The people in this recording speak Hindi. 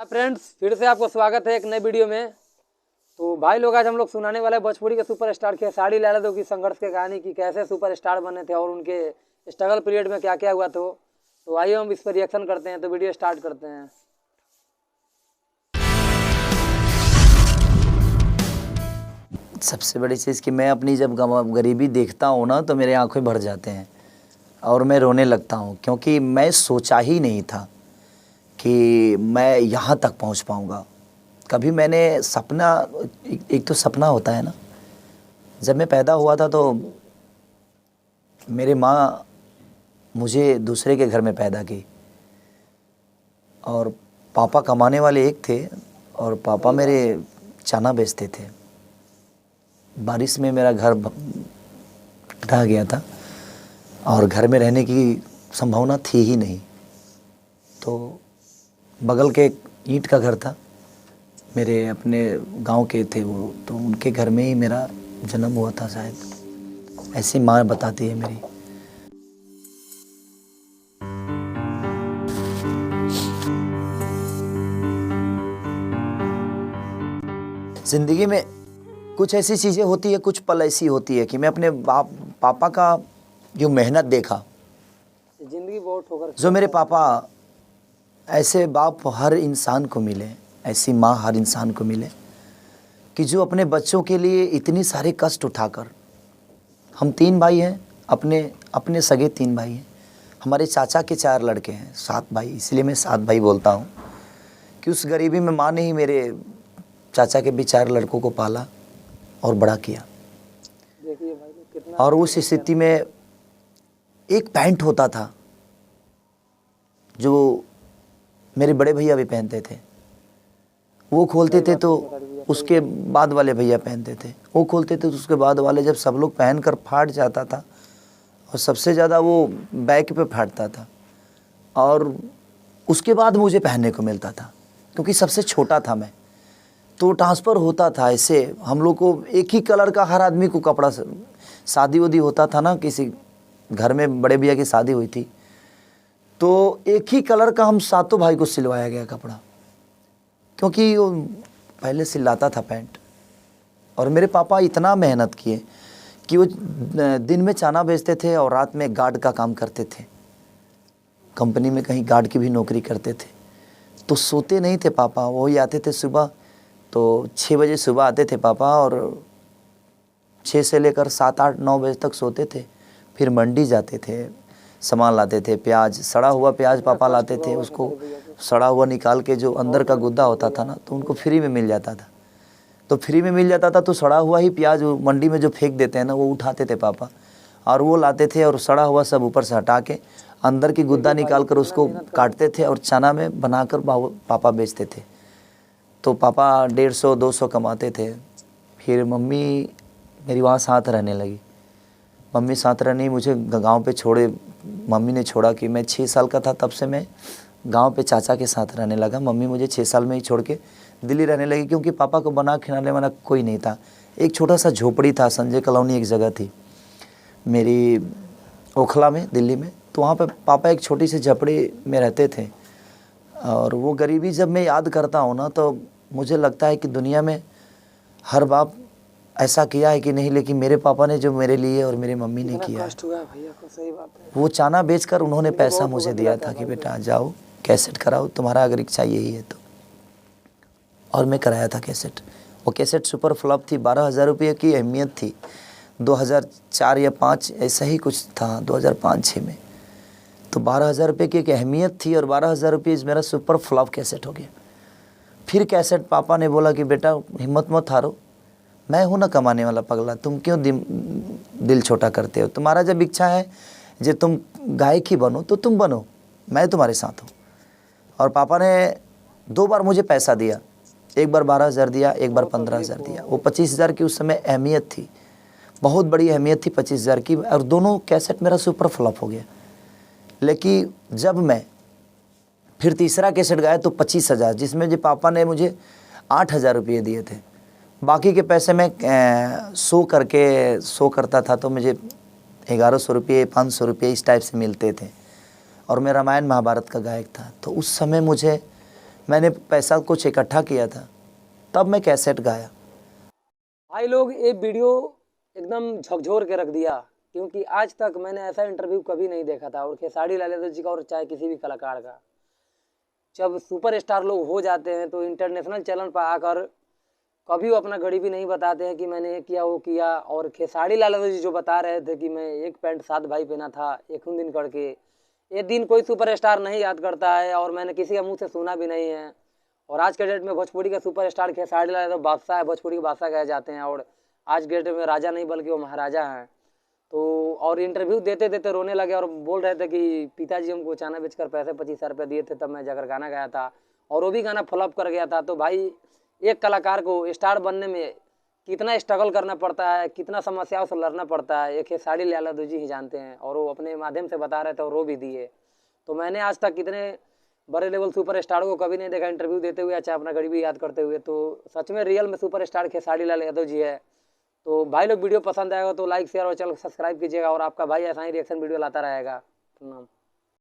फ्रेंड्स, फिर से आपको स्वागत है एक नए वीडियो में। तो भाई लोग, आज हम लोग सुनाने वाले हैं भोजपुरी के सुपरस्टार खेसारी लाल यादव की संघर्ष की कहानी की, कैसे सुपरस्टार बने थे और उनके स्ट्रगल पीरियड में क्या क्या हुआ। तो आइए हम इस पर रिएक्शन करते हैं। तो वीडियो स्टार्ट करते हैं। सबसे बड़ी चीज़ कि मैं अपनी जब गरीबी देखता हूँ ना तो मेरे आंखें भर जाते हैं और मैं रोने लगता हूँ, क्योंकि मैं सोचा ही नहीं था कि मैं यहाँ तक पहुँच पाऊँगा। कभी मैंने सपना, एक तो सपना होता है ना। जब मैं पैदा हुआ था तो मेरी माँ मुझे दूसरे के घर में पैदा की और पापा कमाने वाले एक थे और पापा मेरे चना बेचते थे। बारिश में मेरा घर ढह गया था और घर में रहने की संभावना थी ही नहीं। तो बगल के ईंट का घर था, मेरे अपने गांव के थे वो, तो उनके घर में ही मेरा जन्म हुआ था शायद, ऐसी माँ बताती है मेरी। ज़िंदगी में कुछ ऐसी चीज़ें होती है, कुछ पल ऐसी होती है कि मैं अपने पापा का जो मेहनत देखा। जिंदगी बहुत ठोकर, जो मेरे पापा, ऐसे बाप हर इंसान को मिले, ऐसी माँ हर इंसान को मिले कि जो अपने बच्चों के लिए इतनी सारे कष्ट उठाकर। हम 3 भाई हैं, अपने सगे 3 भाई हैं। हमारे चाचा के 4 लड़के हैं, 7 भाई, इसलिए मैं 7 भाई बोलता हूँ कि उस गरीबी में माँ ने ही मेरे चाचा के भी 4 लड़कों को पाला और बड़ा किया। देखिए भाई कितना। और उस स्थिति में एक पैंट होता था जो मेरे बड़े भैया भी पहनते थे, वो खोलते थे तो उसके बाद वाले भैया पहनते थे, वो खोलते थे तो उसके बाद वाले, जब सब लोग पहनकर फाट जाता था और सबसे ज़्यादा वो बैक पे फाटता था और उसके बाद मुझे पहनने को मिलता था, क्योंकि सबसे छोटा था मैं। तो ट्रांसफ़र होता था ऐसे, हम लोग को एक ही कलर का हर आदमी को कपड़ा, शादी वादी होता था ना, किसी घर में बड़े भैया की शादी हुई थी तो एक ही कलर का हम 7 भाई को सिलवाया गया कपड़ा, क्योंकि वो पहले सिलाता था पैंट। और मेरे पापा इतना मेहनत किए कि वो दिन में चना बेचते थे और रात में गार्ड का काम करते थे, कंपनी में कहीं गार्ड की भी नौकरी करते थे। तो सोते नहीं थे पापा, वही आते थे सुबह, तो 6 बजे सुबह आते थे पापा और 6 से लेकर 7, 8, 9 बजे तक सोते थे। फिर मंडी जाते थे, सामान लाते थे, प्याज, सड़ा हुआ प्याज पापा लाते थे, उसको सड़ा हुआ निकाल के जो अंदर का गुद्दा होता था ना, तो उनको फ्री में मिल जाता था। तो फ्री में मिल जाता था तो सड़ा हुआ ही प्याज मंडी में जो फेंक देते हैं ना, वो उठाते थे पापा और वो लाते थे और सड़ा हुआ सब ऊपर से हटा के अंदर की गुद्दा निकाल कर उसको काटते थे और चना में बनाकर पापा बेचते थे। तो पापा 150-200 कमाते थे। फिर मम्मी मेरी वहाँ साथ रहने लगी। मम्मी साथ रहनी, मुझे गांव पे छोड़े, मम्मी ने छोड़ा कि मैं 6 साल का था, तब से मैं गांव पे चाचा के साथ रहने लगा। मम्मी मुझे 6 साल में ही छोड़ के दिल्ली रहने लगी, क्योंकि पापा को बना खिलाने वाला कोई नहीं था। एक छोटा सा झोपड़ी था, संजय कॉलोनी एक जगह थी मेरी, ओखला में, दिल्ली में। तो वहाँ पे पापा एक छोटी सी झोपड़ी में रहते थे। और वो गरीबी जब मैं याद करता हूँ ना, तो मुझे लगता है कि दुनिया में हर बाप ऐसा किया है कि नहीं, लेकिन मेरे पापा ने जो मेरे लिए और मेरी मम्मी ने किया, कष्ट हुआ भैया को, सही बात है। वो चना बेचकर उन्होंने पैसा मुझे दिया था कि बेटा जाओ कैसेट कराओ, तुम्हारा अगर इच्छा यही है तो। और मैं कराया था कैसेट। वो कैसेट सुपर फ्लॉप थी, 12,000 रुपये की अहमियत थी। 2004 या 5 ऐसा ही कुछ था, 2005-6 में। तो 12,000 रुपये की एक अहमियत थी और 12,000 रुपये मेरा सुपर फ्लॉप कैसेट हो गया। फिर कैसेट पापा ने बोला कि बेटा हिम्मत मत हारो, मैं हूँ ना कमाने वाला पगला, तुम क्यों दिल छोटा करते हो? तुम्हारा जब इच्छा है जो तुम गायक ही बनो तो तुम बनो, मैं तुम्हारे साथ हूँ। और पापा ने 2 बार मुझे पैसा दिया, एक बार 12,000 दिया, एक बार 15,000 दिया। वो 25,000 की उस समय अहमियत थी, बहुत बड़ी अहमियत थी 25,000 की। और दोनों कैसेट मेरा सुपर फ्लॉप हो गया। लेकिन जब मैं फिर तीसरा कैसेट गाया तो 25,000, जिसमें जो पापा ने मुझे 8,000 रुपये दिए थे। बाकी के पैसे मैं शो करता था तो मुझे 1100 रुपये, 500 रुपये इस टाइप से मिलते थे। और मैं रामायण महाभारत का गायक था। तो उस समय मुझे मैंने पैसा कुछ इकट्ठा किया था, तब मैं कैसेट गाया। भाई लोग ये वीडियो एकदम झकझोर के रख दिया, क्योंकि आज तक मैंने ऐसा इंटरव्यू कभी नहीं देखा था, और खेसारी लाल यादव जी का और चाहे किसी भी कलाकार का। जब सुपरस्टार लोग हो जाते हैं तो इंटरनेशनल चैनल पर आकर कभी वो अपना गरीबी नहीं बताते हैं कि मैंने ये किया वो किया। और खेसारी लाल यादव जी जो बता रहे थे कि मैं एक पैंट 7 भाई पहना था एक दिन करके, ये दिन कोई सुपरस्टार नहीं याद करता है, और मैंने किसी का मुंह से सुना भी नहीं है। और आज के डेट में भोजपुरी का सुपरस्टार खेसारी लाल यादव बादशाह है, भोजपुरी के बादशाह कहे जाते हैं, और आज के डेट में राजा नहीं बल्कि वो महाराजा हैं। तो और इंटरव्यू देते देते रोने लगे और बोल रहे थे कि पिताजी हमको चाना बेचकर पैसे 25,000 रुपये दिए थे, तब मैं जाकर गाना गाया था, और वो भी गाना फ्लॉप कर गया था। तो भाई एक कलाकार को स्टार बनने में कितना स्ट्रगल करना पड़ता है, कितना समस्याओं से लड़ना पड़ता है, एक खेसारी लाल यादव जी ही जानते हैं, और वो अपने माध्यम से बता रहे थे और रो भी दिए। तो मैंने आज तक कितने बड़े लेवल सुपरस्टार को कभी नहीं देखा इंटरव्यू देते हुए, अच्छा अपना गरीबी याद करते हुए। तो सच में रियल में सुपरस्टार खेसारी लाल यादव जी है। तो भाई लोग वीडियो पसंद आएगा तो लाइक शेयर और चैनल सब्सक्राइब कीजिएगा, और आपका भाई ऐसा ही रिएक्शन वीडियो लाता रहेगा। प्रणाम।